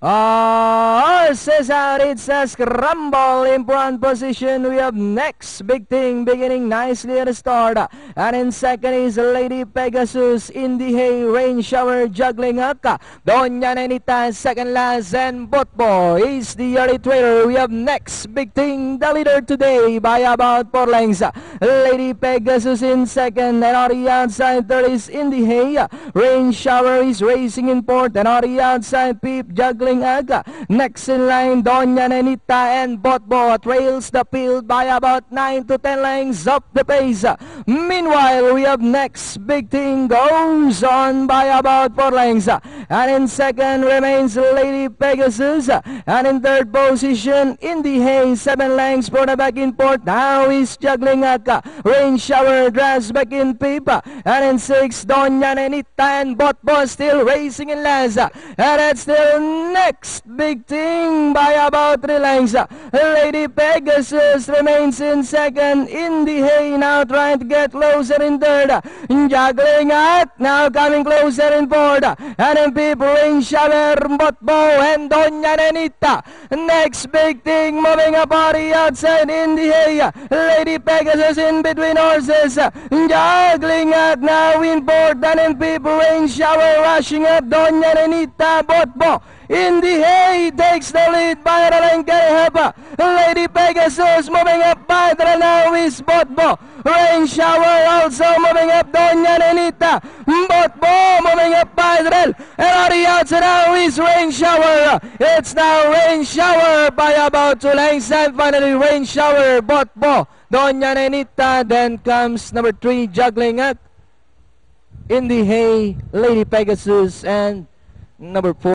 Horses out, it's a scramble in front position. We have next Big Thing beginning nicely at the start. And in second is Lady Pegasus, in the hay, Rain Shower juggling up. Doña Nenita second last, and Botbo is the early trailer. We have next Big Thing, the leader today by about 4 lengths. Lady Pegasus in second, and on the outside third is in the hay. Rain Shower is racing in fourth, and on the outside Peep juggling Aga. Next in line, Doña Nenita and Botbo trails the field by about 9 to 10 lengths up the pace. Meanwhile, we have next Big Thing goes on by about 4 lengths. And in second remains Lady Pegasus. And in third position, in the hay, 7 lengths for the back in fourth. Now is juggling Aga. Rain Shower drives back in Peep. And in sixth, Doña Nenita and Botbo still racing in last. And that's still next Big Thing by about 3 lengths. Lady Pegasus remains in second, in the hay, now trying to get closer in third. Juggling out, now coming closer in fourth. And in fifth, Rain Shower, Botbo, and Doña Nenita. Next Big Thing moving up on the outside in the hay. Lady Pegasus in between horses. Juggling out now in fourth, and in fifth, Rain Shower rushing up Doña Nenita. Botbo in the hay takes the lead by the length and a half. Lady Pegasus moving up by the now is Botbo. Rain Shower also moving up Doña Nenita. Botbo moving up by the rail. And on the outside now is Rain Shower. It's now Rain Shower by about 2 lengths. And finally Rain Shower, Botbo, Doña Nenita. Then comes number 3 juggling up in the hay, Lady Pegasus, and number 4.